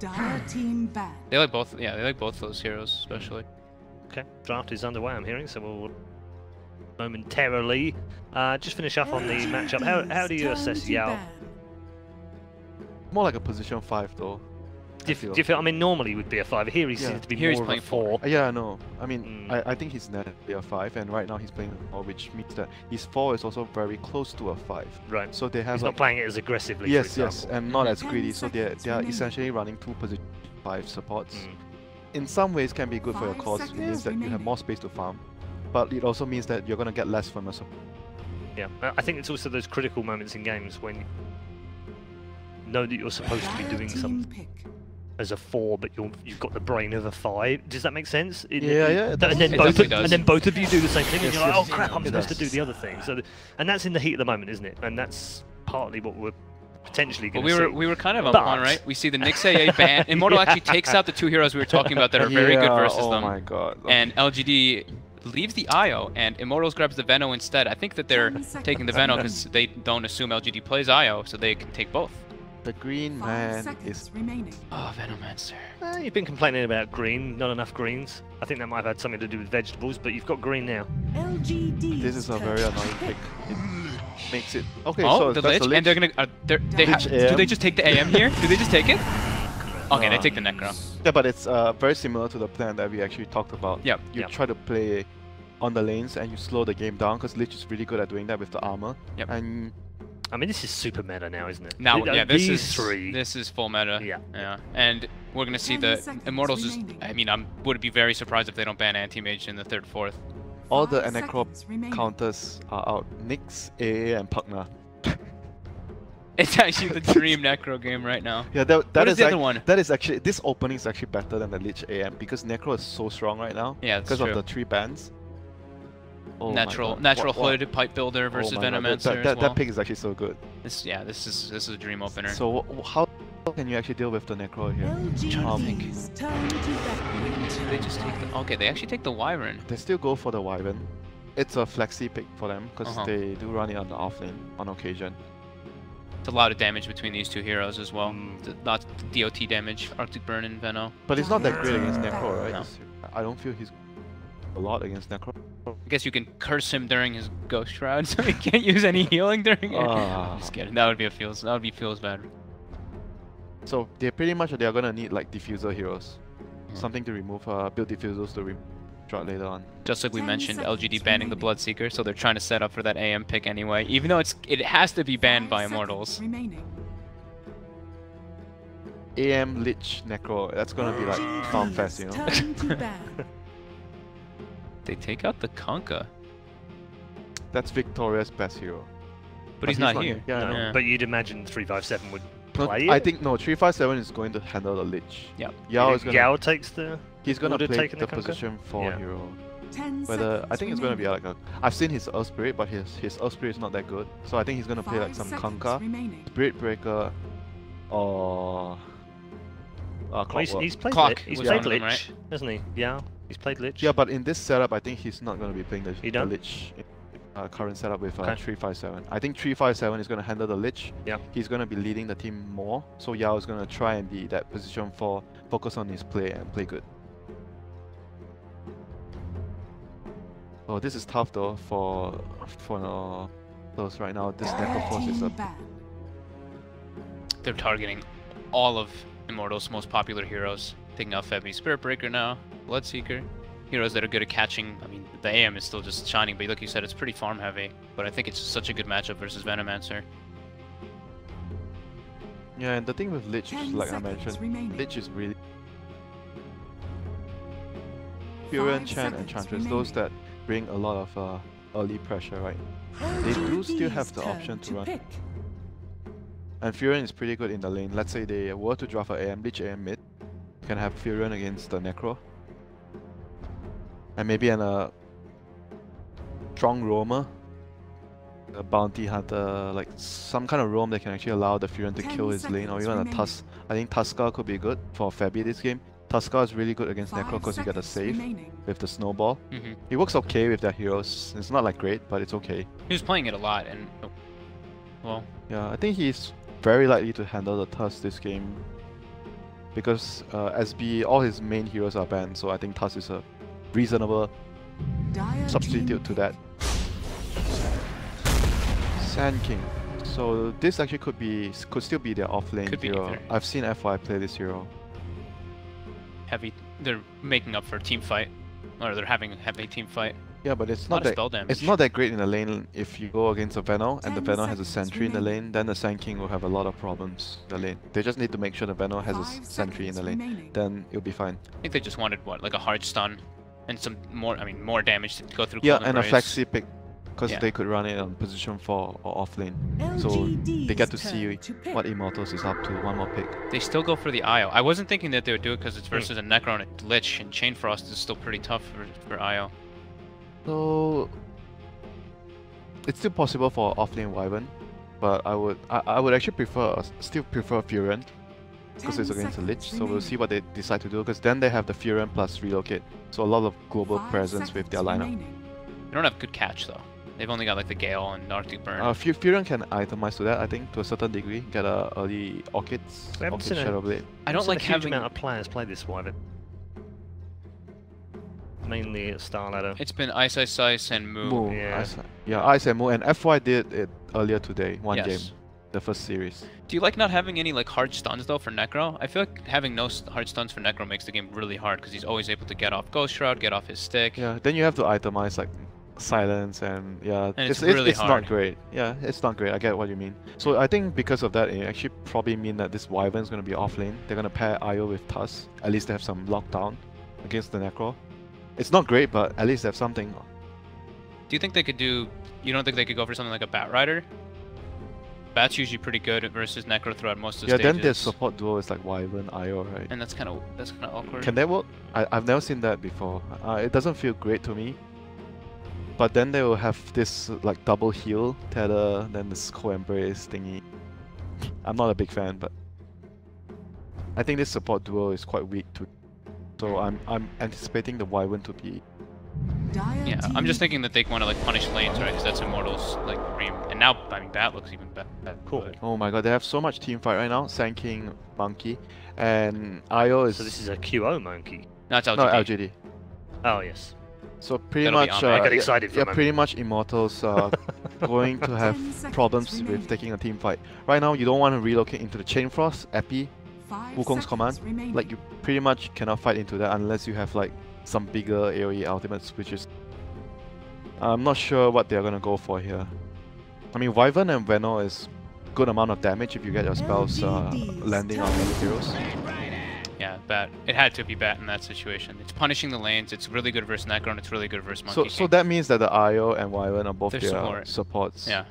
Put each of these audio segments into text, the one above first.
Dire team ban. They like both. Yeah, they like both those heroes, especially. Okay, draft is underway, I'm hearing, so we'll momentarily just finish up on the matchup. How do you assess Yao? More like a position 5 though. Do you feel, I mean, normally he would be a 5. Here he seems to be more of a 4. Yeah, I know. I mean, I think he's naturally a 5, and right now he's playing a 4, which means that his 4 is also very close to a 5. Right. So they have. He's not playing it as aggressively. Yes, for yes, and not as greedy. So they are essentially running 2 position 5 supports. In some ways, can be good for your cause. It means that you have more space to farm, but it also means that you're gonna get less from your support. Yeah, I think it's also those critical moments in games when you know that you're supposed to be doing something as a 4, but you've got the brain of a 5. Does that make sense? Yeah. And then both of you do the same thing, and you're like, oh crap, I'm supposed to do the other thing. So, and that's in the heat of the moment, isn't it? And that's partly what we're potentially going to see. We were kind of up one, right? We see the Nyx AA ban. Immortal actually takes out the 2 heroes we were talking about that are very good versus them. Oh my god. And Lgd leaves the IO, and Immortals grabs the Veno instead. I think that they're taking the Veno because they don't assume Lgd plays IO, so they can take both. The green man is remaining. Oh, Venomancer. You've been complaining about green, not enough greens. I think that might have had something to do with vegetables, but you've got green now. Lgd. This is a very annoying pick. It makes it okay. Oh, so the Lich, and they're gonna. Do they just take the AM here? Do they just take it? Okay, they take the Necro. Yeah, but it's very similar to the plan that we actually talked about. Yep. You try to play on the lanes and you slow the game down because Lich is really good at doing that with the armor. Yep. And I mean, this is super meta now, isn't it? Now, yeah, this is full meta. Yeah. And we're gonna see the Immortals. I mean, I would be very surprised if they don't ban anti-mage in the 3rd, 4th. All the Necro counters are out. Nyx, AA, and Pugna. It's actually the dream Necro game right now. Yeah, that is the other one? That is actually, this opening is actually better than the Lich AM because Necro is so strong right now. Yeah, that's true. Because of the 3 bans. Oh natural Hood, Pipe Builder versus Venomancer. That pick is actually so good. This is a dream opener. So how can you actually deal with the Necro here? They just take the, okay, they actually take the Wyvern. They still go for the Wyvern. It's a flexi pick for them because they do run it on the offlane on occasion. It's a lot of damage between these 2 heroes as well. Lots of DOT damage, Arctic Burn and Veno. But it's not that great against Necro, right? No. I don't feel he's a lot against Necro. I guess you can curse him during his Ghost Shroud, so he can't use any healing during it. Just kidding. That would be feels bad. So they pretty much they're gonna need like diffuser heroes, something to remove build diffusers to drop later on. Just like we mentioned, Lgd banning the Bloodseeker, so they're trying to set up for that AM pick anyway, even though it has to be banned by Immortals. AM Lich Necro, that's gonna be like farm fest, you know. They take out the Conka. That's Victoria's best hero. But he's not here. Yeah, no, no. But you'd imagine 357 would play I it? think no, 357 is going to handle the Lich. Yeah. Yao takes the... He's gonna play the Conka? position 4 hero. Whether I think it's gonna be like a... I've seen his Earth Spirit, but his Earth Spirit is not that good. So I think he's gonna play like some Conka, Spirit Breaker, or... he's played Lich, right? Hasn't he? Yeah, he's played Lich. Yeah, but in this setup, I think he's not going to be playing the Lich in current setup with 357. I think 357 is going to handle the Lich. Yeah. He's going to be leading the team more. So Yao is going to try and be that position 4, focus on his play and play good. Oh, this is tough though for those right now. This Necro Force is a... They're targeting all of Immortals' most popular heroes. Taking out Febby, Spirit Breaker now, Bloodseeker. Heroes that are good at catching. I mean, the AM is still just shining, but like you said, it's pretty farm heavy. But I think it's such a good matchup versus Venomancer. Yeah, and the thing with Lich, like I mentioned, Lich is really... Fury, Chen, and Chantress, those that bring a lot of early pressure, right? They do still have the option to run. And Furion is pretty good in the lane. Let's say they were to draft an AM, Lich AM mid. You can have Furion against the Necro. And maybe a strong roamer. A bounty hunter, like some kind of roam that can actually allow the Furion to kill his lane, or even a Tusk. I think Tuskar could be good for Febby this game. Tuskar is really good against Necro because you get a save with the snowball. It works okay with their heroes. It's not like great, but it's okay. He was playing it a lot, and well, yeah, I think he's very likely to handle the Tusk this game. because SB, all his main heroes are banned, so I think Tusk is a reasonable substitute to that. Sand King. So this actually could still be their offlane hero. Either. I've seen FY play this hero. They're making up for a team fight, or they're having a heavy team fight. Yeah, but it's A lot not of that spell damage. it's not that great in the lane if you go against a Veno and the 10 Veno has a seconds sentry in the remaining. lane, then the Sand King will have a lot of problems in the lane. They just need to make sure the Veno has a 5 sentry in the lane, remaining. then it'll be fine. I think they just wanted what, like a hard stun, and some more. I mean, more damage to go through. Yeah, Cold and a Embrace. flexi pick, because Yeah. they could run it on position 4 or off lane. So they get to see what Immortals is up to, one more pick. They still go for the IO. I wasn't thinking that they would do it because it's versus a Necro and a Lich, and Chain Frost is still pretty tough for IO. So it's still possible for offlane Wyvern, but I would actually still prefer Furion because it's 10 against a Lich. seconds So we'll see what they decide to do, because then they have the Furion plus relocate. So a lot of global 5 presence with their seconds lineup. remaining. They don't have good catch though. They've only got like the Gale and Arctic Burn. Furion can itemize to that, I think, to a certain degree. Get a early Orchids, We haven't Orchid seen a- Shadow Blade. I don't There's like a huge having. amount of players play this Wyvern. Mainly at Star Ladder. It's been Ice Ice Ice and Moo. Yeah. Ice and Moo, and FY did it earlier today, one Yes. game, the first series. Do you like not having any like hard stuns though for Necro? I feel like having no hard stuns for Necro makes the game really hard because he's always able to get off Ghost Shroud, get off his stick. Yeah, then you have to itemize like silence and yeah, And it's really hard. not great. Yeah, it's not great. I get what you mean. So I think because of that, it actually probably mean that this Wyvern is going to be off lane. They're going to pair IO with Tusk. At least they have some lockdown against the Necro. It's not great, but at least they have something. Do you think they could do? You don't think they could go for something like a Bat Rider? Bat's usually pretty good versus Necro throughout most of the Yeah, stages. then their support duo is like Wyvern, IO, right? And that's kind of awkward. Can that work? I've never seen that before. It doesn't feel great to me. But then they will have this like double heal tether, then this co-embrace thingy. I'm not a big fan, but I think this support duo is quite weak too. So I'm anticipating the Wyvern to be. Yeah, I'm just thinking that they want to like punish lanes, right? Because that's Immortals like Dream. And now, I mean, Bat looks even better. Cool. Oh my god, they have so much team fight right now. Sand King, Monkey, and IO is. So this is a QO monkey. No, it's LGD. No, LGD. Oh yes. So pretty That'll be much, on. I got excited for yeah, a moment. pretty much Immortals are going to have 10 seconds problems remaining. with taking a team fight. Right now, you don't want to relocate into the Chain Frost, Epi, 5 Wukong's seconds command. remaining. Like you pretty much cannot fight into that unless you have like some bigger AoE ultimates, which is I'm not sure what they're gonna go for here. I mean, Wyvern and Veno is good amount of damage if you get your spells landing on the heroes. Yeah, Bat. It had to be Bat in that situation. It's punishing the lanes. It's really good versus Necro, and it's really good versus Monkey So King. that means that the IO and Wyvern are both They're their support. supports. Yeah.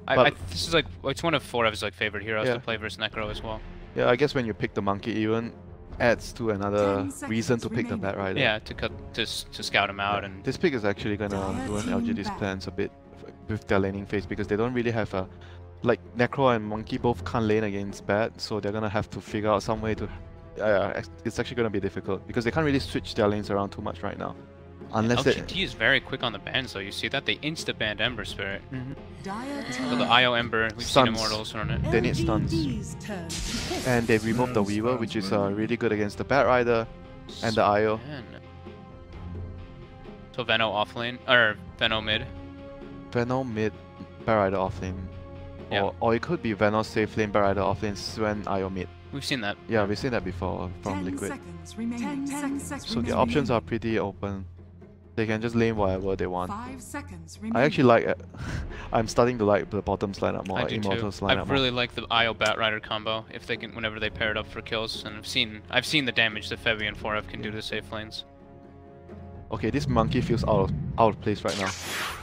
But- This is like it's one of 4 of his like favorite heroes Yeah. to play versus Necro as well. Yeah, I guess when you pick the Monkey, even adds to another 10 seconds reason to pick the remaining. Bat Rider. Yeah, to scout him out Yeah. and This pick is actually gonna ruin Team LGD's back. plans a bit with their laning phase because they don't really have a like Necro and Monkey both can't lane against Bat, so they're gonna have to figure out some way to. It's actually gonna be difficult because they can't really switch their lanes around too much right now, unless they. LGD is very quick on the bans though. You see that they insta banned Ember Spirit. Mhm. So the IO Ember, we've Stuns. seen Immortals run it. They need stuns. LGD's turn to pick. And they removed the Weaver, which is really good against the Bat Rider and the IO. Man. So Veno off lane or Veno mid. Veno mid, Bat Rider off lane. Yeah. Or it could be Veno safe lane, Bat Rider off lane, Sven IO mid. We've seen that. Yeah, we've seen that before from 10 Liquid. seconds remaining. 10 seconds So the options are pretty open. They can just lane whatever they want. 5 seconds remaining. I actually like it. I'm starting to like the bottoms lineup more, I like do Immortals too. lineup I more. really like the IO Bat Rider combo if they can whenever they pair it up for kills, and I've seen the damage that Febby and 4F can do to safe lanes. Okay, this monkey feels out of place right now.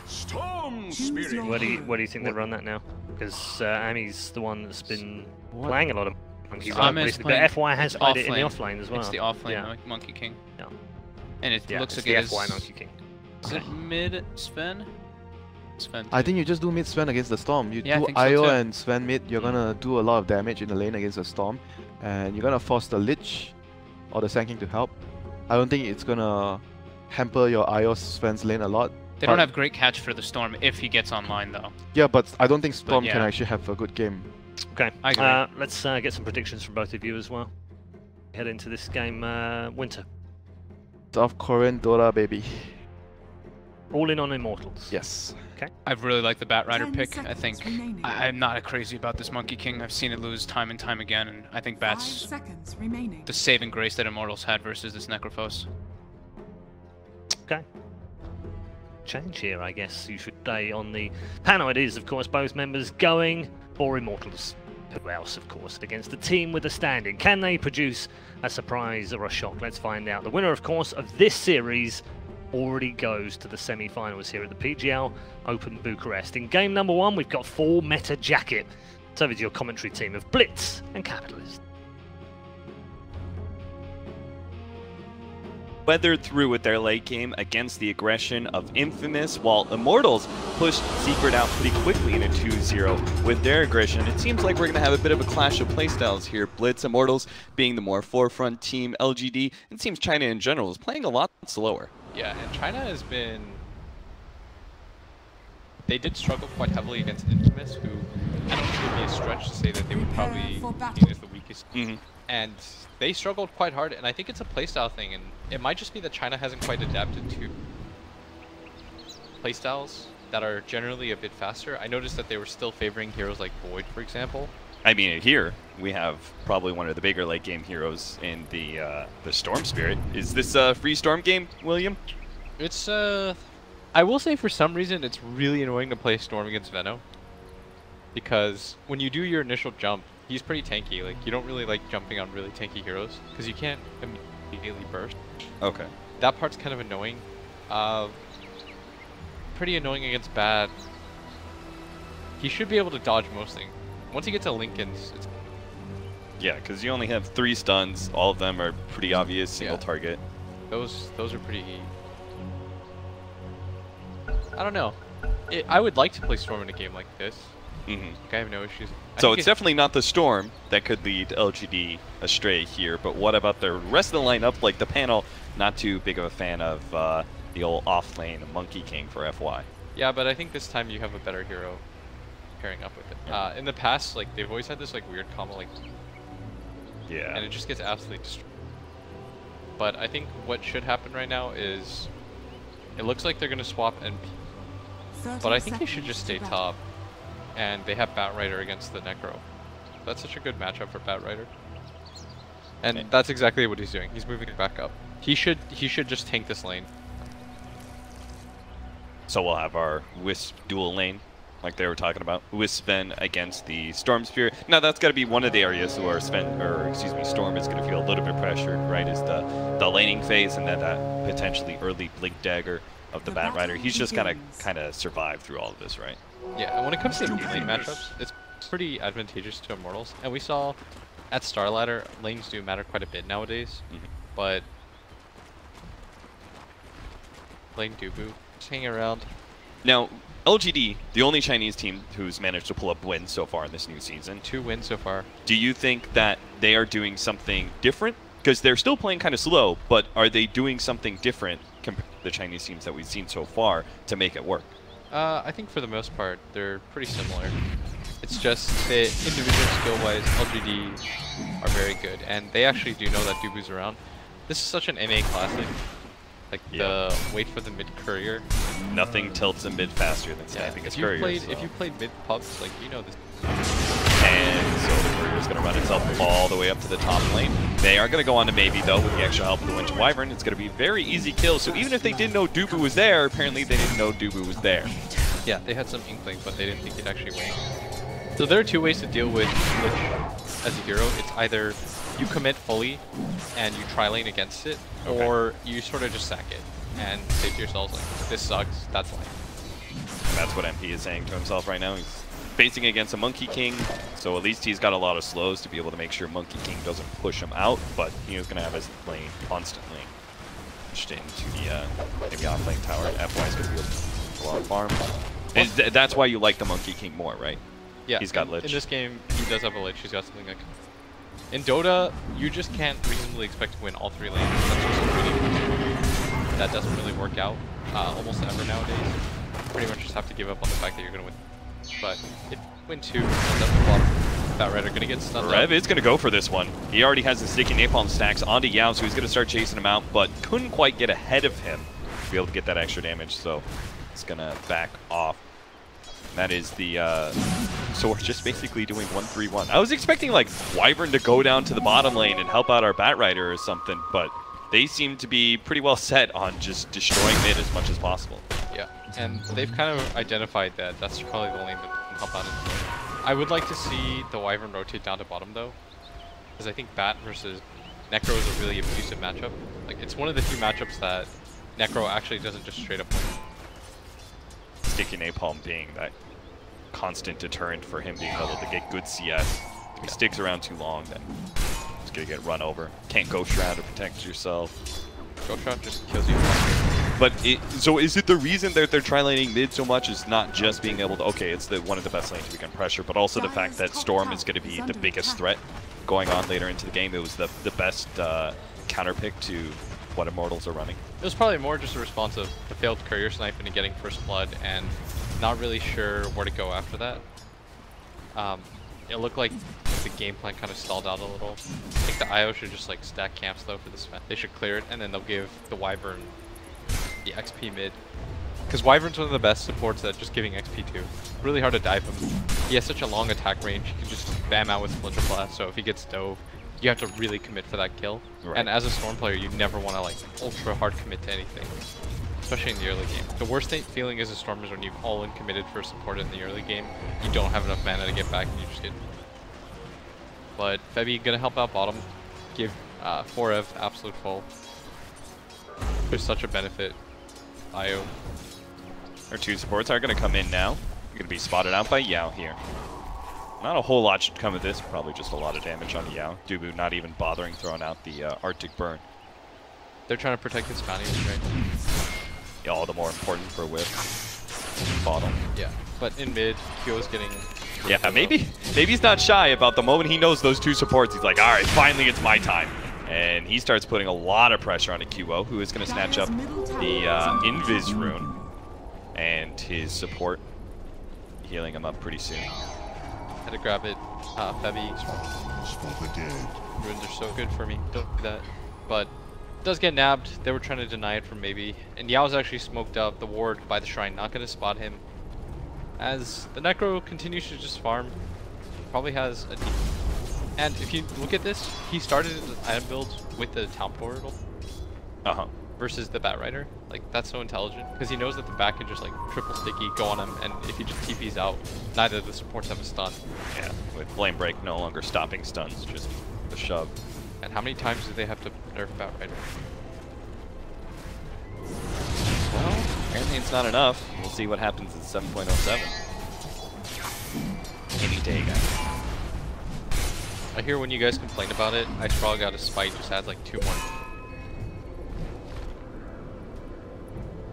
Storm Spirit. Where do you think they run that now? Because Ami's the one that's been What? playing a lot of monkeys. So Ami is But playing- FY has it's played it in the offlane. offlane as well. It's the offlane Yeah. Monkey King. Yeah. And it Yeah, looks it's like the it is. FY Monkey King. Is it mid Sven? Sven. I think you just do mid Sven against the Storm. You Yeah, I do think so IO too. and Sven mid, you're gonna do a lot of damage in the lane against the Storm. And you're gonna force the Lich or the Sand King to help. I don't think it's gonna hamper your IO Sven's lane a lot. They don't but- have great catch for the Storm if he gets online though. Yeah, but I don't think Storm can yeah. actually have a good game. Okay. I agree. Let's get some predictions from both of you as well. head into this game, Winter? South Korean Dota, baby. All in on Immortals. Yes. Okay. I've really liked the Bat Rider 10 pick. I seconds think remaining. I'm not crazy about this Monkey King. I've seen it lose time and time again, and I think 5 Bat's seconds remaining. the saving grace that Immortals had versus this Necrophos. Okay. Change here, I guess you should say on the panel. It is, of course, both members going for Immortals. Who else, of course, against the team with the standing? Can they produce a surprise or a shock? Let's find out. The winner, of course, of this series already goes to the semi-finals here at the PGL Open Bucharest. In game number 1, we've got 4 Meta Jacket. It's over to your commentary team of Blitz and Capitalist. Weathered through with their late game against the aggression of Infamous, while Immortals pushed Secret out pretty quickly in a 2-0 with their aggression. It seems like we're going to have a bit of a clash of playstyles here. Blitz, Immortals being the more forefront team, LGD, it seems China in general is playing a lot slower. Yeah, and China has been... They did struggle quite heavily against Infamous, who I don't think it would be a stretch to say that they would probably be as the weakest. And they struggled quite hard, and I think it's a playstyle thing, and it might just be that China hasn't quite adapted to playstyles that are generally a bit faster. I noticed that they were still favoring heroes like Void, for example. I mean, here we have probably one of the bigger late game heroes in the Storm Spirit. Is this a free Storm game, William? It's I will say for some reason it's really annoying to play Storm against Veno, because when you do your initial jump, he's pretty tanky. Like, you don't really like jumping on really tanky heroes because you can't immediately burst. Okay. That part's kind of annoying. Pretty annoying against Bad. He should be able to dodge most things. Once you get to Lincoln's, it's... Yeah, because you only have 3 stuns. All of them are pretty obvious single target. Those are pretty... I don't know. I would like to play Storm in a game like this. Like, I have no issues. So it's definitely not the Storm that could lead LGD astray here, but what about the rest of the lineup, like the panel? Not too big of a fan of the old off-lane Monkey King for FY. Yeah, but I think this time you have a better hero pairing up with it. In the past, like, they've always had this like weird combo, like, and it just gets absolutely destroyed. But I think what should happen right now is, it looks like they're gonna swap NP, but I think they should just stay top. And they have Bat Rider against the Necro. That's such a good matchup for Bat Rider. And that's exactly what he's doing. He's moving it back up. He should just tank this lane. So we'll have our Wisp dual lane, like they were talking about. Wisp then against the Storm Spirit. Now that's got to be one of the areas where Storm is going to feel a little bit pressured, right? Is the laning phase, and then that potentially early Blink Dagger of the Bat Rider. He's just got to kind of survive through all of this, right? Yeah, and when it comes to lane matchups, it's pretty advantageous to Immortals. And we saw at Star Ladder, lanes do matter quite a bit nowadays. But lane Dubu, just hanging around. Now, LGD, the only Chinese team who's managed to pull up wins so far in this new season. 2 wins so far. Do you think that they are doing something different? Because they're still playing kind of slow, but are they doing something different compared to the Chinese teams that we've seen so far to make it work? I think for the most part, they're pretty similar. It's just that individual skill-wise, LGD are very good, and they actually do know that Dubu's around. This is such an NA classic. Like, the wait for the mid-courier. Nothing tilts a mid faster than sniping his courier. If you played mid-pubs, like, you know this. And so the courier's going to run itself all the way up to the top lane. They are going to go on to maybe, though, with the extra help of the Winter Wyvern. It's going to be a very easy kill. So even if they didn't know Dubu was there, apparently they didn't know Dubu was there. Yeah, they had some inkling, but they didn't think he'd actually win. So there are 2 ways to deal with Lich as a hero. It's either you commit fully and you tri-lane against it, or you sort of just sack it and say to yourselves, like, this sucks, that's life. And that's what MP is saying to himself right now. He's facing against a Monkey King, so at least he's got a lot of slows to be able to make sure Monkey King doesn't push him out, but he is going to have his lane constantly pushed into the maybe off-lane tower. FY's going to be a lot of farm. That's why you like the Monkey King more, right? Yeah, he's got Lich. In this game, he does have a Lich. He's got something like... In Dota, you just can't reasonably expect to win all 3 lanes. That's just really... That doesn't really work out almost ever nowadays. You pretty much just have to give up on the fact that you're going to win. But if you win 2, that's a lot. Batrider gonna get stunned. Rev is going to go for this one. He already has the sticky napalm stacks onto Yao, so he's going to start chasing him out, but couldn't quite get ahead of him to be able to get that extra damage, so it's going to back off. And that is the... so we're just basically doing 1-3-1. I was expecting, like, Wyvern to go down to the bottom lane and help out our Batrider or something, but they seem to be pretty well set on just destroying mid as much as possible. Yeah, and they've kind of identified that that's probably the lane that can help out. I would like to see the Wyvern rotate down to bottom though, because I think Bat versus Necro is a really abusive matchup. Like, it's one of the few matchups that Necro actually doesn't just straight up win. Sticky napalm being that constant deterrent for him being able to get good CS. If he sticks around too long, then he's gonna get run over. Can't go shroud to protect yourself. Go shroud just kills you. But so is it the reason that they're tri-laning mid so much is not just being able to, okay, it's one of the best lanes we can pressure, but also the fact that Storm is going to be the biggest threat going on later into the game. It was the best counter pick to what Immortals are running. It was probably more just a response of the failed courier snipe into getting first blood and not really sure where to go after that. It looked like the game plan kind of stalled out a little. I think the IO should just like stack camps though for this event. They should clear it and then they'll give the Wyvern the XP mid. Because Wyvern's one of the best supports at just giving XP to. Really hard to dive him. He has such a long attack range, he can just spam out with Splinter Blast, so if he gets dove, you have to really commit for that kill. Right. And as a Storm player, you never want to like ultra hard commit to anything. Especially in the early game. The worst feeling as a Storm is when you've all-in committed for support in the early game, you don't have enough mana to get back and you just get... But Febby gonna help out bottom, give 4Ev absolute full. There's such a benefit. IO. Our two supports are going to come in now. Going to be spotted out by Yao here. Not a whole lot should come of this, probably just a lot of damage on Yao. Dubu not even bothering throwing out the Arctic Burn. They're trying to protect his bounties, right? Yeah, all the more important for whip. Bottom. Yeah, but in mid, Kyo's getting... Yeah, maybe he's not shy about the moment he knows those two supports. He's like, alright, finally it's my time. And he starts putting a lot of pressure on a QO, who is going to snatch up the Invis rune. And his support healing him up pretty soon. Had to grab it. Febby. Runes are so good for me. Don't do that. But does get nabbed. They were trying to deny it from maybe. And Yao's actually smoked up the ward by the shrine. Not going to spot him. As the Necro continues to just farm. Probably has a... And if you look at this, he started his item build with the town portal. Versus the Batrider. Like, that's so intelligent. Because he knows that the back can just like triple sticky, go on him, and if he just TP's out, neither of the supports have a stun. Yeah, with Flame Break no longer stopping stuns, just the shove. And how many times do they have to nerf Batrider? Well, apparently it's not enough. We'll see what happens in 7.07. Any day, guys. I hear when you guys complain about it, I Sprawl got a spite, just adds like 2 more.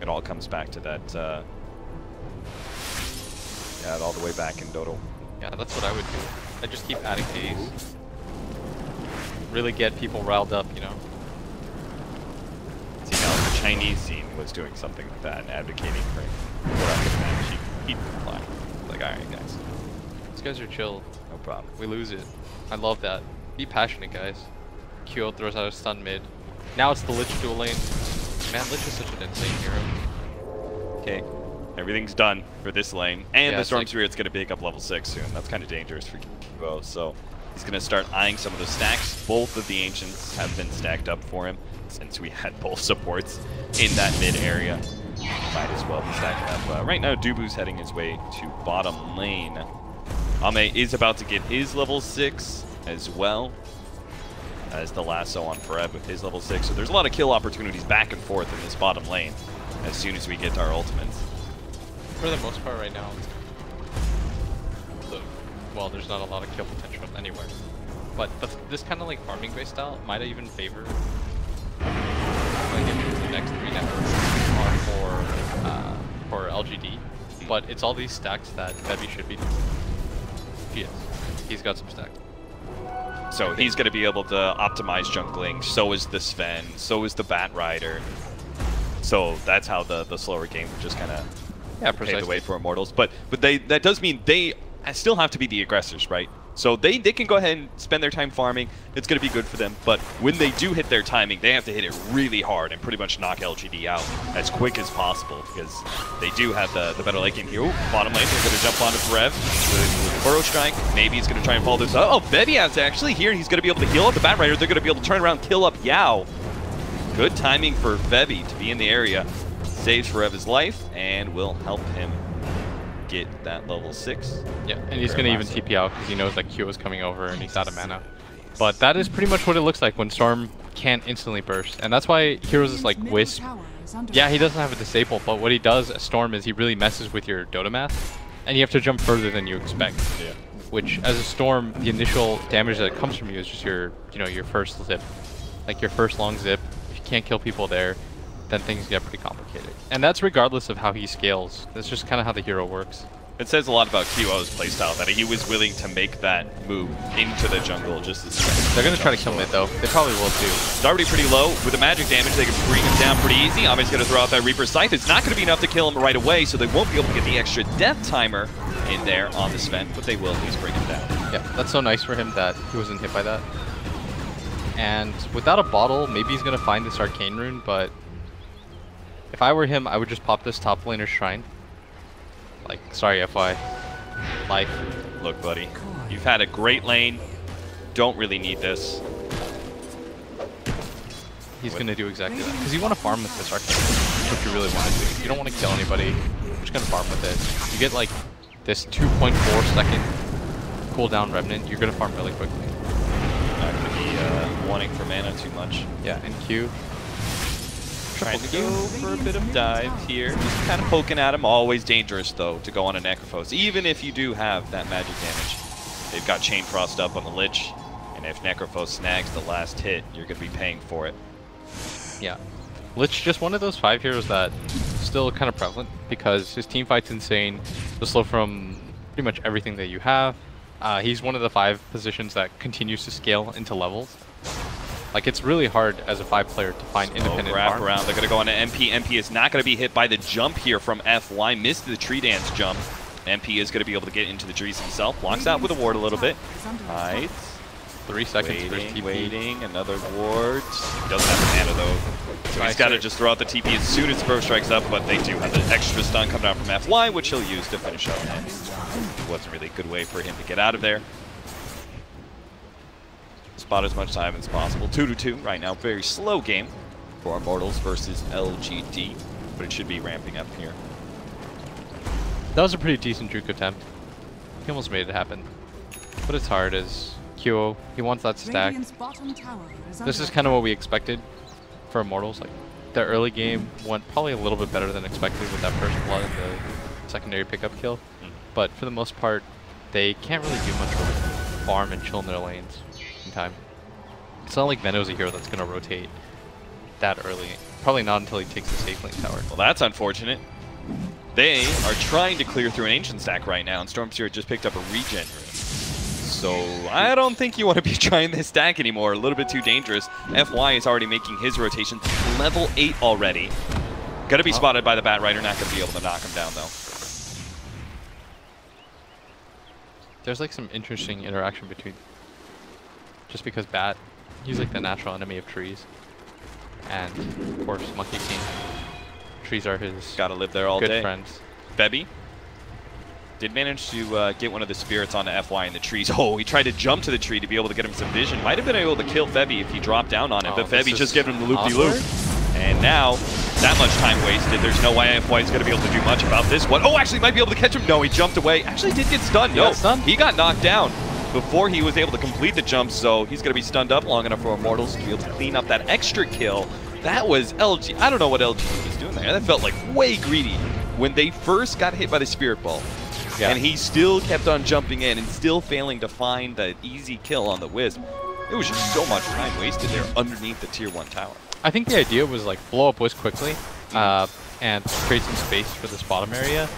It all comes back to that, yeah, all the way back in Dota. Yeah, that's what I would do. I just keep adding days. Really get people riled up, you know? See, now if the Chinese scene was doing something like that and advocating for whatever match, he'd comply. Like, alright, guys. These guys are chill. No problem. We lose it. I love that. Be passionate, guys. Kyo throws out a stun mid. Now it's the Lich dual lane. Man, Lich is such an insane hero. Okay, everything's done for this lane. And Yeah, the Storm like... Spirit's going to pick up level 6 soon. That's kind of dangerous for Kibo, so he's going to start eyeing some of the stacks. Both of the Ancients have been stacked up for him since we had both supports in that mid area. Might as well be stacking up. Right now, Dubu's heading his way to bottom lane. Ame is about to get his level 6 as well as the lasso on Forev with his level 6. So there's a lot of kill opportunities back and forth in this bottom lane as soon as we get our ultimates. For the most part right now, well, there's not a lot of kill potential anywhere. But this kind of like farming based style might even favor like if the next 3 networks are for Lgd. But it's all these stacks that Febby should be doing. He's got some stacks. So he's going to be able to optimize jungling, so is the Sven, so is the Batrider. So that's how the slower game would just kind of pave the way for Immortals. But that does mean they still have to be the aggressors, right? So they can go ahead and spend their time farming. It's going to be good for them. But when they do hit their timing, they have to hit it really hard and pretty much knock Lgd out as quick as possible because they do have the better late game here. Ooh, bottom lane, they're going to jump onto Rev with Burrow Strike. Maybe he's going to try and follow this up. Oh, Beviat's actually here, and he's going to be able to heal up the Bat Rider. They're going to be able to turn around, kill up Yao. Good timing for Vevi to be in the area. Saves Rev's life and will help him get that level 6. Yeah, and he's going to even TP out because he knows that Q is coming over and he's out of mana. But that is pretty much what it looks like when Storm can't instantly burst. And that's why heroes like Wisp, yeah, he doesn't have a disable, but what he does as Storm is he really messes with your Dota math. And you have to jump further than you expect. Yeah. Which, as a Storm, the initial damage that comes from you is just your, your first zip. Like your first long zip. If you can't kill people there, then things get pretty complicated. And that's regardless of how he scales. That's just kind of how the hero works. It says a lot about QO's playstyle that he was willing to make that move into the jungle just as They're going to try to kill mid though. They probably will too. It's already pretty low. With the magic damage, they can bring him down pretty easy. Obviously going to throw out that Reaper's Scythe. It's not going to be enough to kill him right away, so they won't be able to get the extra death timer in there on the Sven, but they will at least bring him down. Yeah, that's so nice for him that he wasn't hit by that. And without a bottle, maybe he's going to find this Arcane Rune, but if I were him, I would just pop this top laner Shrine. Like, sorry, FY. Life. Look, buddy, you've had a great lane. Don't really need this. He's going to do exactly that. Because you want to farm with this Arcane Rune. That's what you really want to do. You don't want to kill anybody. You're just going to farm with it. You get, like, this 2.4 second cooldown Remnant. You're going to farm really quickly. Not going to be wanting for mana too much. Yeah, and Q. Trying to go for a bit of dive here. Just kind of poking at him. Always dangerous, though, to go on a Necrophos. Even if you do have that magic damage. They've got Chain Frost up on the Lich. And if Necrophos snags the last hit, you're going to be paying for it. Yeah. Lich just one of those 5 heroes that still kind of prevalent because his team fight's insane. He'll slow from pretty much everything that you have. He's one of the 5 positions that continues to scale into levels. Like, it's really hard as a 5 player to find independent wrap farm. around. They're going to go on to MP. MP is not going to be hit by the jump here from FY. Missed the tree dance jump. MP is going to be able to get into the trees himself. Blocks out with a ward a little bit. Nice. 3 seconds. Waiting. Another ward. Doesn't have the mana, though. So he's got to just throw out the TP as soon as Burrow strikes up, but they do have an extra stun coming out from FY, which he'll use to finish up next. It wasn't really a good way for him to get out of there. Spot as much time as possible. 2-2 right now. Very slow game for Immortals versus Lgd, but it should be ramping up here. That was a pretty decent juke attempt. He almost made it happen. But it's hard as QO. He wants that stack. This is kind of what we expected for Immortals. Like, their early game went probably a little bit better than expected with that first blood and the secondary pickup kill. But for the most part, they can't really do much but farm and chill in their lanes in time. It's not like Veno's a hero that's going to rotate that early. Probably not until he takes the safe lane tower. Well, that's unfortunate. They are trying to clear through an Ancient stack right now, and Storm Spirit just picked up a regen rune. So I don't think you want to be trying this stack anymore. A little bit too dangerous. FY is already making his rotation. Level 8 already. Gonna be spotted by the Bat Rider. Not gonna be able to knock him down, though. There's like some interesting interaction between... Just because Bat, he's like the natural enemy of trees. And, of course, Monkey King. Trees are his Gotta live there all good day. friends. Bebby did manage to get one of the spirits onto FY in the trees. Oh, he tried to jump to the tree to be able to get him some vision. Might have been able to kill Febby if he dropped down on him, but Febby just gave him the loop-de-loop. And now, that much time wasted. There's no way FY is going to be able to do much about this one. Oh, actually might be able to catch him. No, he jumped away. Actually did get stunned. No, he got knocked down before he was able to complete the jump, so he's going to be stunned up long enough for Immortals to be able to clean up that extra kill. That was LG. I don't know what LG was doing there. That felt like way greedy when they first got hit by the Spirit Ball. Yeah. And he still kept on jumping in and still failing to find that easy kill on the Wisp. It was just so much time wasted there underneath the tier 1 tower. I think the idea was like blow up Wisp quickly and create some space for this bottom area,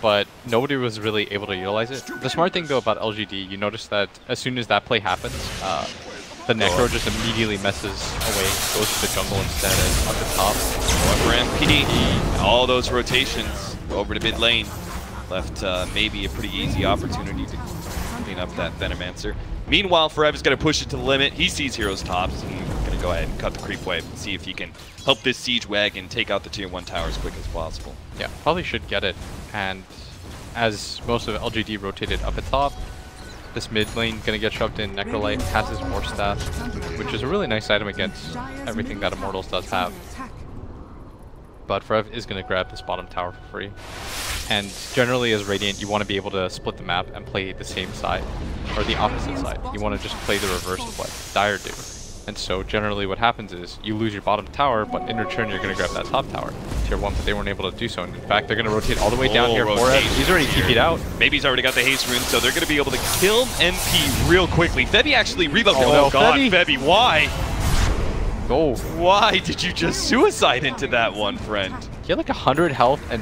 but nobody was really able to utilize it. The smart thing though about LGD, you notice that as soon as that play happens, the Necro just immediately messes away, goes to the jungle instead and on the top. However, MPD, all those rotations over to mid lane left maybe a pretty easy opportunity to clean up that Venomancer. Meanwhile, Forever's going to push it to the limit. He sees Heroes tops. He's going to go ahead and cut the creep wave and see if he can help this Siege Wagon take out the Tier 1 tower as quick as possible. Yeah, probably should get it. And as most of LGD rotated up at top, this mid lane going to get shoved in. Necrolite has his Morph Staff, which is a really nice item against everything that Immortals does have. But Forev is going to grab this bottom tower for free. And generally as Radiant, you want to be able to split the map and play the same side, or the opposite side. You want to just play the reverse of what Dire do. And so generally what happens is you lose your bottom tower, but in return you're going to grab that top tower, Tier 1, but they weren't able to do so. And in fact, they're going to rotate all the way down here for it. He's already TP'd out. Maybe he's already got the haste rune, so they're going to be able to kill MP real quickly. Febby actually reloaded. Oh, no, God, Febby, why? Go. Why did you just suicide into that one, friend? He had like 100 health and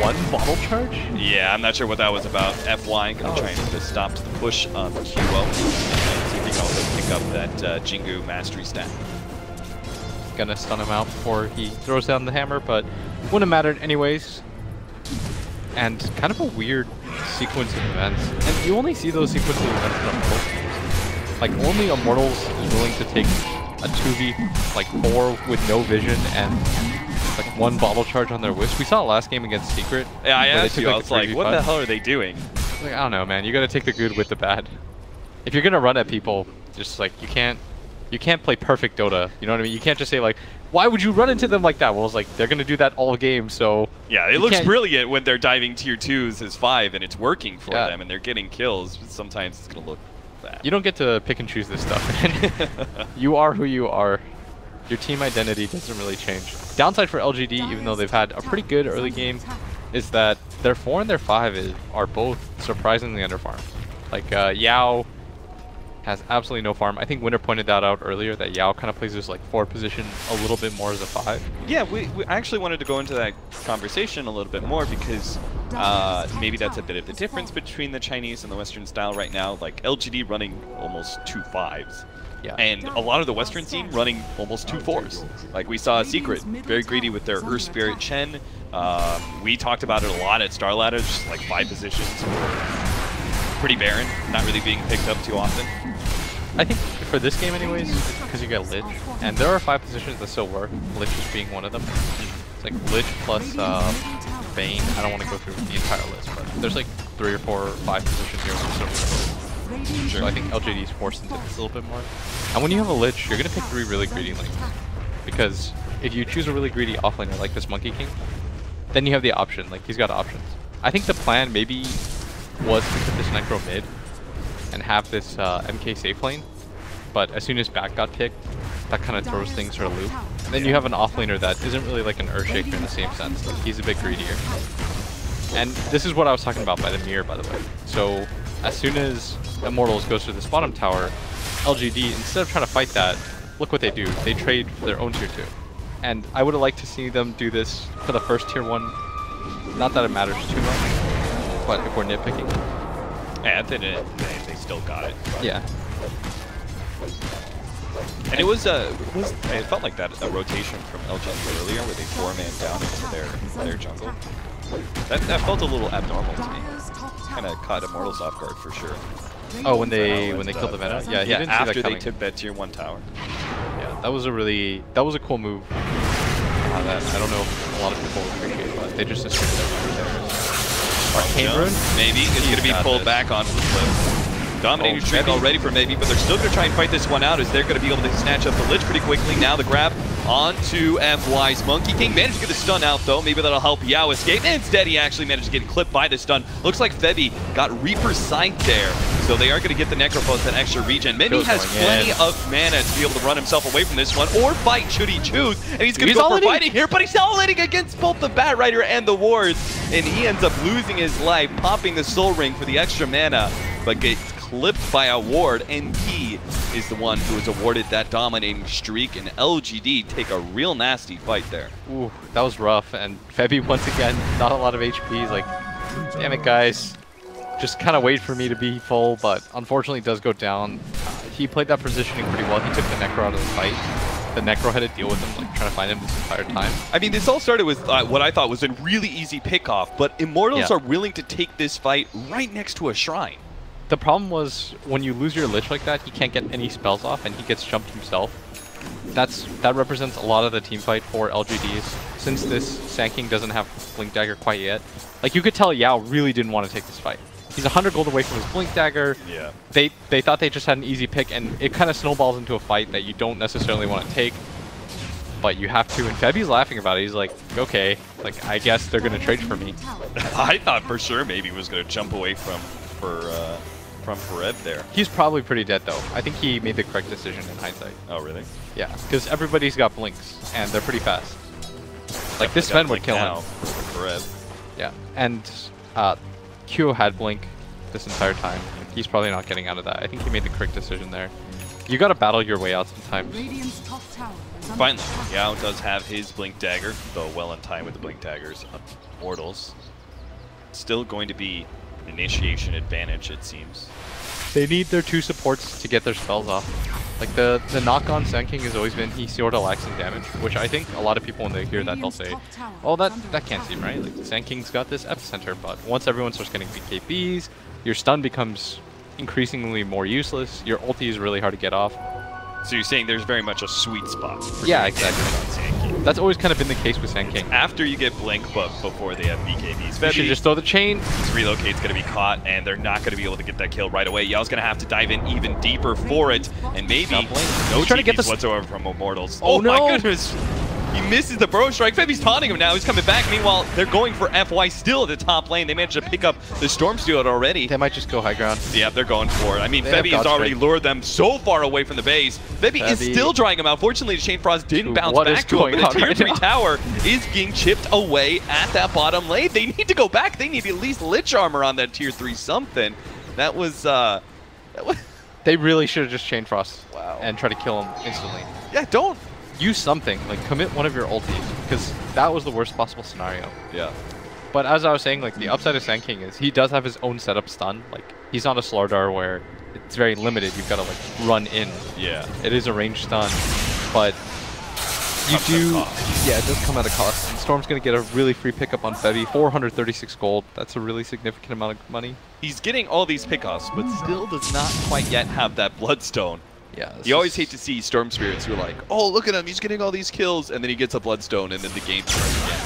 1 bottle charge? Yeah, I'm not sure what that was about. FY going to try and just stop the push on QO. And see if he can also pick up that Jingu Mastery stat. Gonna stun him out before he throws down the hammer, but wouldn't have mattered anyways. And kind of a weird sequence of events. And you only see those sequences of events in Immortals. Like, only Immortals is willing to take a 2v, like 4 with no vision and like 1 bottle charge on their Wisp. We saw it last game against Secret. Yeah, I asked you, I like was like, what the hell are they doing? Like, I don't know, man. You gotta take the good with the bad. If you're gonna run at people, just like, you can't play perfect Dota. You know what I mean? You can't just say like, why would you run into them like that? Well, it's like, they're gonna do that all game, so... Yeah, it looks brilliant when they're diving Tier 2s as 5 and it's working for them and they're getting kills. But sometimes it's gonna look bad. You don't get to pick and choose this stuff, man. You are who you are. Your team identity doesn't really change. Downside for LGD, even though they've had a pretty good early game, is that their 4 and their 5 are both surprisingly underfarmed. Like, Yao has absolutely no farm. I think Winter pointed that out earlier, that Yao kind of plays this like 4 position a little bit more as a 5. Yeah, we actually wanted to go into that conversation a little bit more because maybe that's a bit of the difference between the Chinese and the Western style right now. Like LGD running almost 2 5s. Yeah. And a lot of the Western scene running almost 2 4s. Like we saw Secret, very greedy with their Earth Spirit Chen. We talked about it a lot at Star Ladder, just like 5 positions. Pretty barren, not really being picked up too often. I think for this game anyways, because you got Lich, and there are 5 positions that still work, Lich just being one of them. It's like Lich plus Bane. I don't want to go through the entire list, but there's like 3 or 4 or 5 positions here which still work. Sure. So I think LGD is forced into this a little bit more. And when you have a Lich, you're going to pick 3 really greedy lanes. Because if you choose a really greedy offlaner like this Monkey King, then you have the option, like he's got options. I think the plan maybe was to put this Necro mid and have this MK safe lane, but as soon as back got picked, that kind of throws things for a loop. And then you have an offlaner that isn't really like an Earthshaker in the same sense, like he's a bit greedier. And this is what I was talking about by the mirror, by the way. So as soon as Immortals goes to this bottom tower, LGD, instead of trying to fight that, look what they do. They trade for their own Tier 2. And I would have liked to see them do this for the first Tier 1. Not that it matters too much, but if we're nitpicking. Yeah, they still got it. Yeah. And it felt like that a rotation from LGD earlier where they 4-man down into their jungle. That felt a little abnormal to me. Kind of caught Immortals off guard for sure. Oh, when they killed the meta? Yeah, he didn't see that after coming. they took that Tier 1 tower. Yeah, that was a cool move. That I don't know if a lot of people appreciate, but they just assumed that Arcane Rune? Maybe it's going to be pulled back onto the cliff. Dominating streak already for Maybe, but they're still going to try and fight this one out as they're going to be able to snatch up the Lich pretty quickly. Now the grab onto FY's Monkey King. Managed to get the stun out though. Maybe that'll help Yao escape. And instead he actually managed to get clipped by the stun. Looks like Febby got Reaper's Sight there. So they are going to get the Necropulse, that extra regen. Maybe has plenty of mana to be able to run himself away from this one, or fight should he choose. And he's going to go for fighting here, but he's ultimating against both the Bat Rider and the wards. And he ends up losing his life, popping the Soul Ring for the extra mana, but gets clipped by a ward. NP is the one who is awarded that dominating streak, and LGD take a real nasty fight there. Ooh, that was rough. And Febby, once again, not a lot of HP. He's like, damn it, guys. Just kind of wait for me to be full, but unfortunately does go down. He played that positioning pretty well. He took the Necro out of the fight. The Necro had to deal with him, like trying to find him this entire time. I mean, this all started with what I thought was a really easy pick-off, but Immortals are willing to take this fight right next to a shrine. the problem was when you lose your Lich like that, he can't get any spells off, and he gets jumped himself. That represents a lot of the team fight for LGDs. Since this Sand King doesn't have Blink Dagger quite yet, like you could tell Yao really didn't want to take this fight. He's 100 gold away from his Blink Dagger. Yeah. They thought they just had an easy pick, and it kind of snowballs into a fight that you don't necessarily want to take. But you have to, and Febby's laughing about it. He's like, okay, like I guess they're gonna trade for me. I thought for sure maybe he was going to jump away from Perev there. He's probably pretty dead though. I think he made the correct decision in hindsight. Oh, really? Yeah, because everybody's got blinks, and they're pretty fast. Like this Sven would kill him. Perev. Yeah, and Q had blink this entire time. He's probably not getting out of that. I think he made the correct decision there. You gotta battle your way out sometimes. Radiant's top tower is under Finally, attack. Yao does have his Blink Dagger, though well in time with the Blink Daggers of Immortals. Still going to be initiation advantage, it seems. They need their 2 supports to get their spells off. Like the knock on Sand King has always been he sort of lacks in damage, which I think a lot of people when they hear that they'll say, oh that can't seem right. Like the Sand King's got this epicenter, but once everyone starts getting BKBs, your stun becomes increasingly more useless. Your ulti is really hard to get off. So you're saying there's very much a sweet spot for Yeah, getting damage exactly. on Sand King. That's always kind of been the case with Sand King. After you get Blink, but before they have BKBs. You should just throw the chain. His relocate's going to be caught, and they're not going to be able to get that kill right away. Yao's going to have to dive in even deeper for it, and maybe no He's trying to get TPs this whatsoever from Immortals. Oh, my no. goodness! He misses the Burrow Strike. Febby's taunting him now. He's coming back. Meanwhile, they're going for FY still at the top lane. They managed to pick up the Storm Steward already. They might just go high ground. Yeah, they're going for it. I mean, They have Febby has God already Strike. lured them so far away from the base. Febby is still drawing him out. Fortunately, the Chain Frost didn't Dude, bounce what is back to him, going but on the tier right 3 now? tower is being chipped away at that bottom lane. They need to go back. They need at least Lich Armor on that tier 3 something. That was... They really should have just Chain Frost Wow. and try to kill him instantly. Yeah, don't... Use something, like commit one of your ultis, because that was the worst possible scenario. Yeah. But as I was saying, like the upside of Sand King is he does have his own setup stun. Like he's not a Slardar where it's very limited. You've got to like run in. Yeah. It is a ranged stun, but you Comes at a do. cost. Yeah, it does come at a cost. And Storm's gonna get a really free pickup on Febby, 436 gold. That's a really significant amount of money. He's getting all these pickoffs, but still does not quite yet have that Bloodstone. Yeah. You always hate to see Storm Spirits who are like, oh, look at him, he's getting all these kills, and then he gets a Bloodstone, and then the game starts again.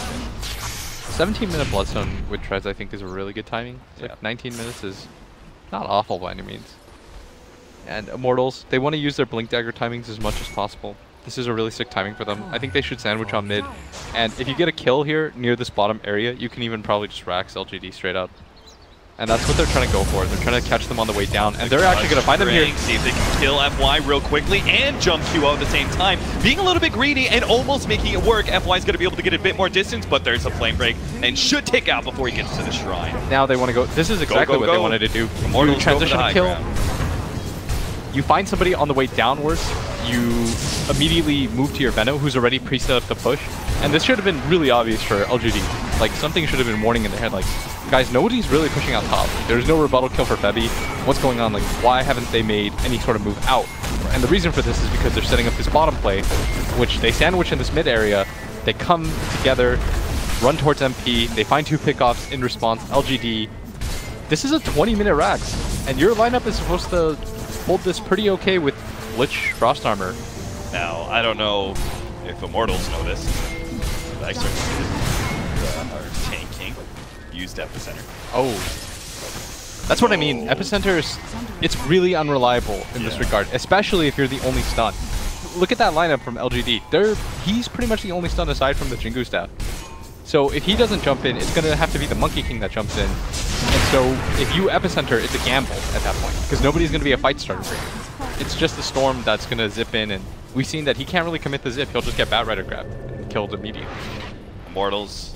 17-minute Bloodstone with Treads, I think, is a really good timing. It's like 19 minutes is not awful by any means. And Immortals, they want to use their Blink Dagger timings as much as possible. This is a really sick timing for them. I think they should sandwich on mid. And if you get a kill here near this bottom area, you can even probably just Rax LGD straight up. And that's what they're trying to go for. They're trying to catch them on the way down. And they're actually going to find them here. See if they can kill FY real quickly and jump QO at the same time. Being a little bit greedy and almost making it work. FY's going to be able to get a bit more distance, but there's a flame break and should take out before he gets to the shrine. Now they want to go. This is exactly what they wanted to do. Immortals You transition go a for the kill. high ground. You find somebody on the way downwards. You immediately move to your Veno, who's already pre-set up the push. And this should have been really obvious for LGD. Like, something should have been warning in their head. Like, guys, nobody's really pushing out top. There's no rebuttal kill for Febby. What's going on? Like, why haven't they made any sort of move out? And the reason for this is because they're setting up this bottom play, which they sandwich in this mid area. They come together, run towards MP. They find 2 pickoffs in response. LGD. This is a 20-minute Rax. And your lineup is supposed to hold this pretty okay with Lich Frost Armor. Now, I don't know if Immortals know this, but I certainly did. Our Tank King used Epicenter. Oh. That's what I mean. Epicenter is, it's really unreliable in this regard, especially if you're the only stun. Look at that lineup from LGD. He's pretty much the only stun aside from the Jingu staff. So if he doesn't jump in, it's going to have to be the Monkey King that jumps in. And so if you Epicenter, it's a gamble at that point, because nobody's going to be a fight starter for you. It's just the Storm that's going to zip in, and we've seen that he can't really commit the zip. He'll just get Bat Rider grabbed and killed immediately. Immortals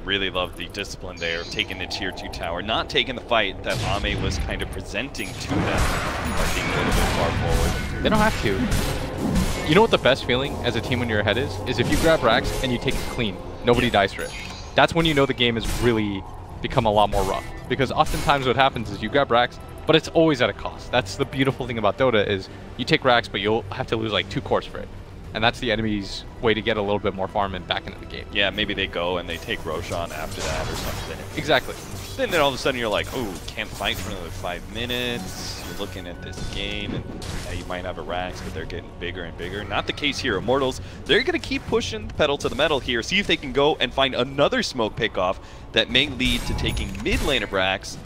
really love the discipline there of taking the tier 2 tower, not taking the fight that Ame was kind of presenting to them by being a little bit far forward. They don't have to. You know what the best feeling as a team when you're ahead is if you grab Rax and you take it clean. Nobody dies for it. That's when you know the game has really become a lot more rough. Because oftentimes what happens is you grab Rax, but it's always at a cost. That's the beautiful thing about Dota is you take Rax, but you'll have to lose like 2 cores for it. And that's the enemy's way to get a little bit more farm and back into the game. Yeah, maybe they go and they take Roshan after that or something. Exactly. Then all of a sudden you're like, oh, can't fight for another 5 minutes. You're looking at this game, and yeah, you might have a Rax, but they're getting bigger and bigger. Not the case here. Immortals, they're going to keep pushing the pedal to the metal here. See if they can go and find another smoke pickoff that may lead to taking mid lane of Rax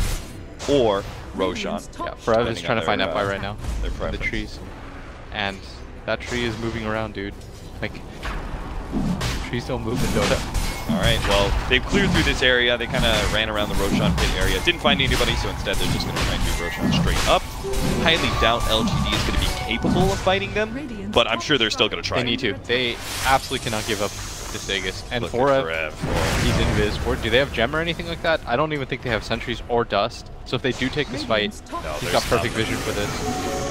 or Roshan. Yeah, Forever is trying to find that fight right now. Their The trees. And that tree is moving around, dude. Like, trees don't move in Dota. Alright, well, they've cleared through this area. They kind of ran around the Roshan pit area. Didn't find anybody, so instead they're just going to try and do Roshan straight up. Highly doubt Lgd is going to be capable of fighting them, but I'm sure they're still going to try. They need to. They absolutely cannot give up this Aegis. And Forev, he's invis. Do they have gem or anything like that? I don't even think they have sentries or dust. So if they do take this fight, he's got perfect vision for this.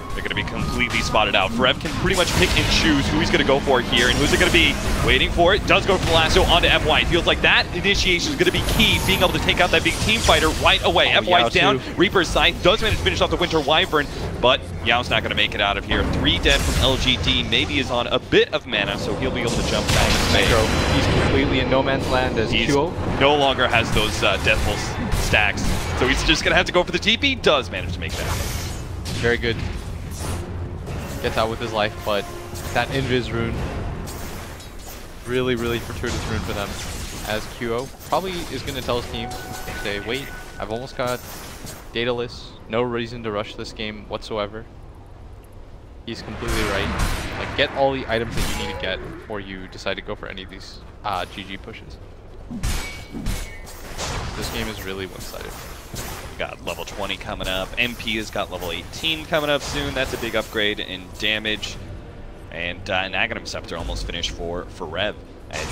They're going to be completely spotted out. Forev can pretty much pick and choose who he's going to go for here, and who's it going to be? Waiting for it. Does go for the lasso onto FY. It feels like that initiation is going to be key, being able to take out that big team fighter right away. FY's down. Reaper's Scythe does manage to finish off the Winter Wyvern, but Yao's not going to make it out of here. 3 dead from Lgd. Maybe is on a bit of mana, so he'll be able to jump back. Metro, he's completely in no man's land as Qo. No longer has those deathful stacks, so he's just going to have to go for the TP. Does manage to make that. Very good. Gets out with his life, but that invis rune, really, really fortuitous rune for them. As Qo probably is going to tell his team, say, wait, I've almost got dataless, no reason to rush this game whatsoever. He's completely right. Like, get all the items that you need to get before you decide to go for any of these GG pushes. This game is really one-sided. Got level 20 coming up. MP has got level 18 coming up soon. That's a big upgrade in damage. And an Aghanim Scepter almost finished for Rev as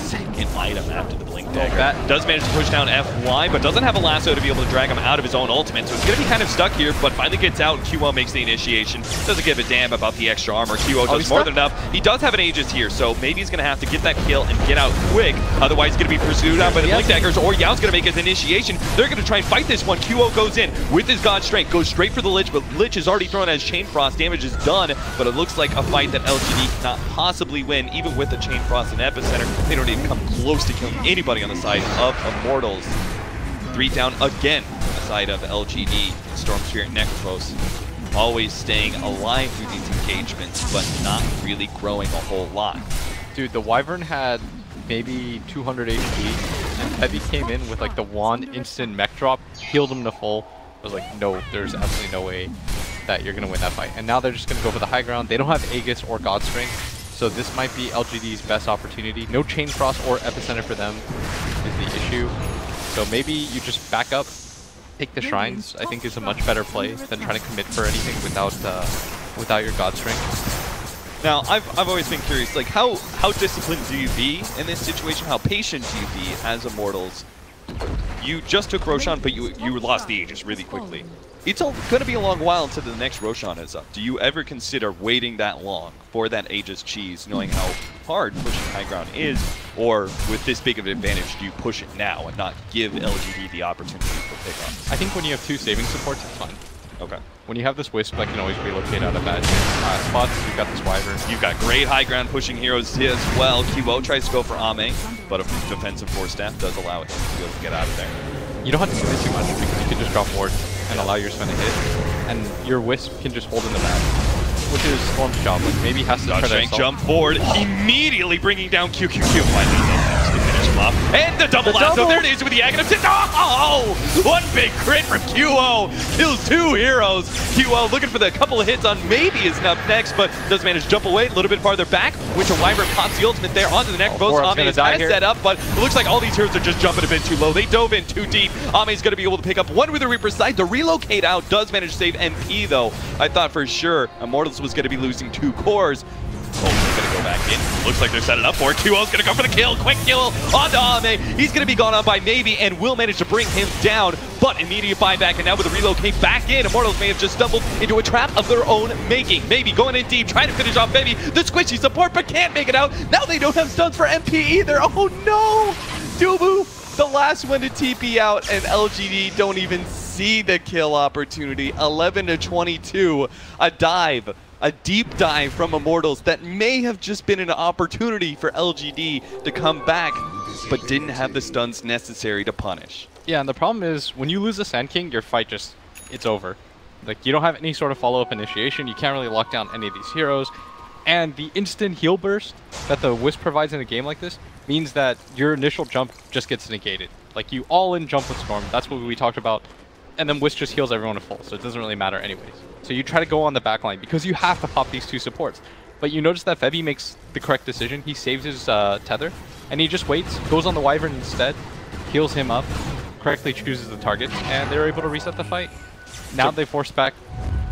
second item after the Blink Dagger. Does manage to push down FY, but doesn't have a lasso to be able to drag him out of his own ultimate. So he's going to be kind of stuck here, but finally gets out. Qo makes the initiation. Doesn't give a damn about the extra armor. Qo does more than enough. He does have an Aegis here, so maybe he's going to have to get that kill and get out quick. Otherwise, he's going to be pursued out by the Blink Daggers, or Yao's going to make his initiation. They're going to try and fight this one. Qo goes in with his God Strength, goes straight for the Lich, but Lich is already thrown as Chain Frost. Damage is done, but it looks like a fight that Lgd cannot possibly win, even with the Chain Frost and Epicenter. They don't even come close to killing anybody on the side of Immortals. 3 down again on the side of Lgd. Storm Spirit Necros always staying alive through these engagements, but not really growing a whole lot. Dude, the Wyvern had maybe 200 HP, and Heavy came in with like the wand instant mech drop, healed him to full. I was like, no, there's absolutely no way that you're gonna win that fight. And now they're just gonna go for the high ground. They don't have Aegis or God Strength. So this might be Lgd's best opportunity. No Chain Frost or Epicenter for them is the issue. So maybe you just back up, take the Shrines, I think is a much better play than trying to commit for anything without your God Strength. Now, I've always been curious, like how disciplined do you be in this situation? How patient do you be as Immortals? You just took Roshan, but you lost the Aegis really quickly. It's going to be a long while until the next Roshan is up. Do you ever consider waiting that long for that Aegis cheese, knowing how hard pushing high ground is? Or with this big of an advantage, do you push it now and not give Lgd the opportunity for pickup? I think when you have 2 saving supports, it's fine. Okay. When you have this Wisp that can always relocate out of bad spots, you've got this Wyvern. You've got great high ground pushing heroes as well. Qo tries to go for Ame, but a defensive force staff does allow him to be able to get out of there. You don't have to commit too much because you can just drop ward and allow your Sven to hit, and your Wisp can just hold in the back, which is Storm's job. Like maybe he has to try to jump forward, immediately bringing down QQQ. Finally, to finish him off, and the double lasso. There it is with the Aghanim. Oh, one big crit from Qo. Kills 2 heroes. Qo looking for the couple of hits on maybe is up next, but does manage to jump away a little bit farther back. Winter Wyvern pops the ultimate there onto the neck. Both Ame is kind of set up, but it looks like all these heroes are just jumping a bit too low. They dove in too deep. Ame's going to be able to pick up one with the Reaper's Scythe. The relocate out does manage to save MP though. I thought for sure Immortals was going to be losing 2 cores. Oh, they're going to go back in. Looks like they're setting up for it. Qo's going to go for the kill. Quick kill onto Ame. He's going to be gone on by Navy and will manage to bring him down. But immediate buyback, and now with the relocate back in, Immortals may have just stumbled into a trap of their own making. Maybe going in deep, trying to finish off Baby. The squishy support, but can't make it out. Now they don't have stuns for MP either. Oh no! Dubu, the last one to TP out, and Lgd don't even see the kill opportunity. 11 to 22. A dive a deep dive from Immortals that may have just been an opportunity for LGD to come back, but didn't have the stuns necessary to punish. Yeah, and the problem is, when you lose the Sand King, your fight just, it's over. Like, you don't have any sort of follow-up initiation, you can't really lock down any of these heroes, and the instant heal burst that the Wisp provides in a game like this means that your initial jump just gets negated. Like, you all-in jump with Storm, that's what we talked about, and then Wisp just heals everyone to full, so it doesn't really matter anyways. So you try to go on the backline, because you have to pop these two supports. But you notice that Febby makes the correct decision, he saves his tether, and he just waits, goes on the Wyvern instead, heals him up, correctly chooses the target, and they're able to reset the fight. Now they force the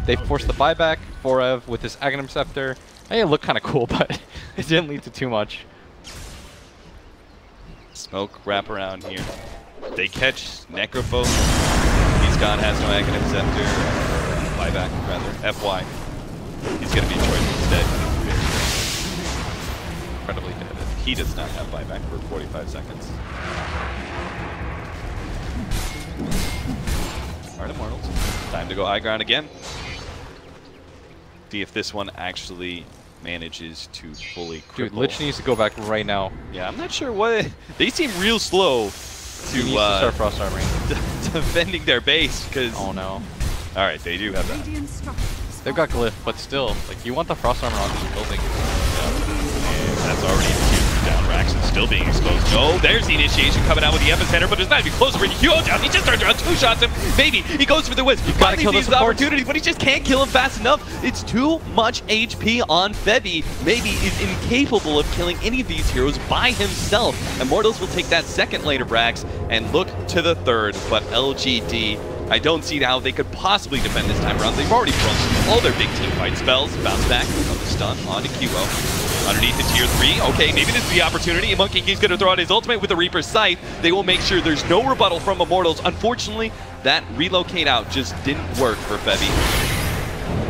buyback, Forev with his Aghanim Scepter. Hey, it looked kind of cool, but it didn't lead to too much. Smoke wrap around here. They catch Necrophos. He's gone, has no Aghanim Scepter. Buyback, rather. FY. He's going to be choice instead. Incredibly dead. He does not have buyback for 45 seconds. Alright, Immortals. Time to go high ground again. See if this one actually manages to fully cripple. Dude, Lich needs to go back right now. Yeah, I'm not sure what... They seem real slow to start Frost Armoring. defending their base, because... Oh no. Alright, they do have that. They've got Glyph, but still, like, you want the Frost Armor on this building. And that's already infused down. Raxon still being exposed. Oh, there's the initiation coming out with the epicenter, but it's not even closer. Hugo down. He just turns around, two-shots him. Maybe he goes for the Wisp. You gotta kill sees the opportunity, but he just can't kill him fast enough. It's too much HP on Febby. Maybe is incapable of killing any of these heroes by himself. Immortals will take that second later, Brax, and look to the third, but LGD, I don't see how they could possibly defend this time around. They've already thrown all their big team fight spells. Bounce back from the stun onto QO. Underneath the tier 3. Okay, maybe this is the opportunity. Monkey King's going to throw out his ultimate with the Reaper's Scythe. They will make sure there's no rebuttal from Immortals. Unfortunately, that relocate out just didn't work for Febby.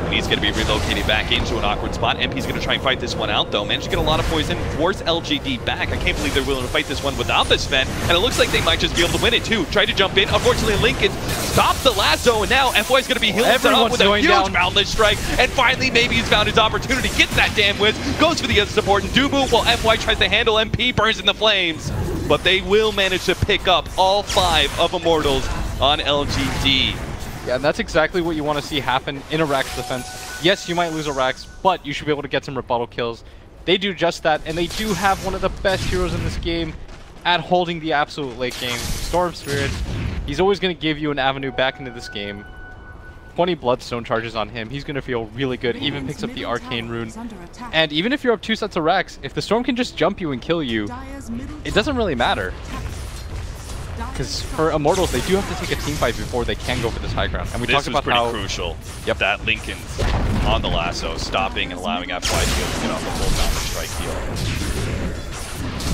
And he's going to be relocated back into an awkward spot. MP's going to try and fight this one out, though. Managed to get a lot of poison, force LGD back. I can't believe they're willing to fight this one without this Sven. And it looks like they might just be able to win it, too. Tried to jump in. Unfortunately, Lincoln stopped the lasso, and now FY's going to be healing up with a huge Boundless Strike. And finally, maybe he's found his opportunity. Gets that damn Wisp, goes for the other support, and Dubu, while FY tries to handle MP, burns in the flames. But they will manage to pick up all 5 of Immortals on LGD. Yeah, and that's exactly what you want to see happen in a Rax defense. Yes, you might lose a Rax, but you should be able to get some rebuttal kills. They do just that, and they do have one of the best heroes in this game at holding the absolute late game. Storm Spirit, he's always going to give you an avenue back into this game. 20 Bloodstone charges on him, he's going to feel really good, even picks up the Arcane Rune. And even if you're up 2 sets of Rax, if the Storm can just jump you and kill you, it doesn't really matter. Because for Immortals, they do have to take a team fight before they can go for this high ground. And we talked about how... This was pretty crucial. Yep. That Lincoln's on the lasso, stopping and allowing FY to be able to get off the full Boundless Strike heal.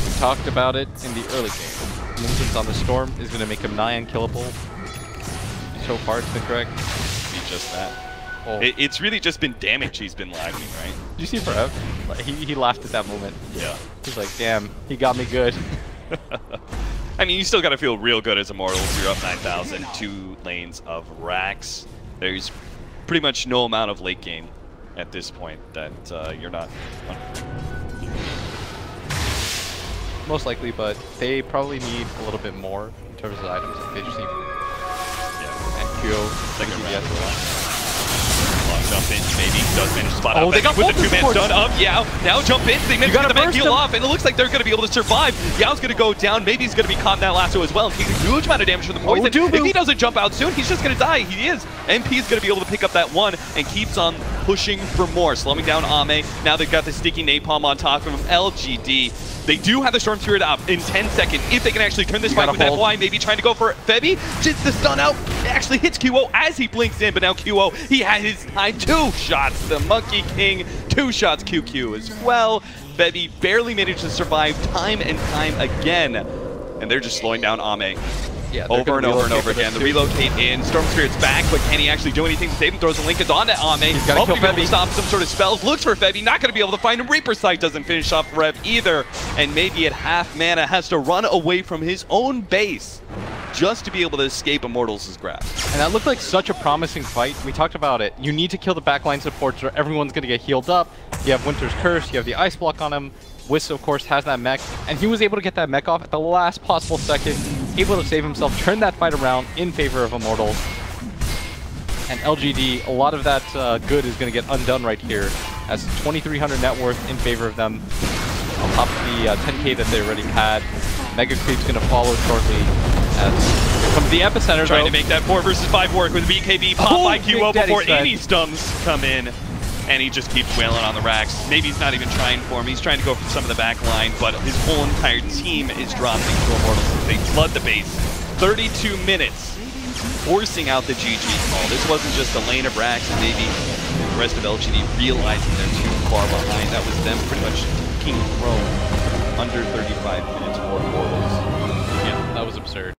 We talked about it in the early game. Lincoln's on the Storm is going to make him nigh unkillable. So far, it's been correct. Be just that. Oh. It's really just been damage he's been lacking, right? Did you see Forev? Like, he laughed at that moment. Yeah. He's like, damn, he got me good. I mean, you still got to feel real good as Immortals. You're up 9,000, 2 lanes of Rax. There's pretty much no amount of late game at this point that you're not... Most likely, but they probably need a little bit more in terms of items. Like they just need... Yeah. And Kyo, second round. Long jump in, maybe does manage to spot out. They got with the 2-man stun up. Yao now jump in. They managed to get the man heal off, and it looks like they're going to be able to survive. Yao's going to go down. Maybe he's going to be caught in that lasso as well and take a huge amount of damage from the poison. If he doesn't jump out soon, he's just going to die. He is. MP is going to be able to pick up that one and keeps on pushing for more, slowing down Ame. Now they've got the sticky napalm on top of him. LGD. They do have the Storm Spirit up in 10 seconds. If they can actually turn this fight with FY, maybe trying to go for Febby. Just the stun out actually hits QO as he blinks in, but now QO, he had his time. 2 shots. The Monkey King, 2 shots QQ as well. Febby barely managed to survive time and time again. And they're just slowing down Ame. Yeah, over and over and over again. The relocate in. Storm Spirit's back, but can he actually do anything to save him? Throws a Lincoln onto Ame. He's got to kill Febby. Stop some sort of spells. Looks for Febby. Not going to be able to find him. Reaper Sight doesn't finish off Rev either. And maybe at half mana has to run away from his own base. just to be able to escape Immortals' grasp. And that looked like such a promising fight. We talked about it. You need to kill the backline supports or everyone's going to get healed up. You have Winter's Curse, you have the Ice Block on him. Whis, of course, has that mech, and he was able to get that mech off at the last possible second, able to save himself, turn that fight around in favor of Immortals. And LGD, a lot of that good is going to get undone right here, as 2,300 net worth in favor of them, on top of the 10k that they already had. Mega Creep's going to follow shortly, as here comes the epicenter, Trying to make that 4 versus 5 work with BKB pop by QO before any stunts come in. And he just keeps wailing on the racks. Maybe he's not even trying for him. He's trying to go for some of the back line, but his whole entire team is dropping to Immortals. They flood the base. 32 minutes, forcing out the GG call. This wasn't just a lane of racks and maybe the rest of LGD realizing they're too far behind. That was them pretty much taking Rome under 35 minutes for Immortals. Yeah, that was absurd.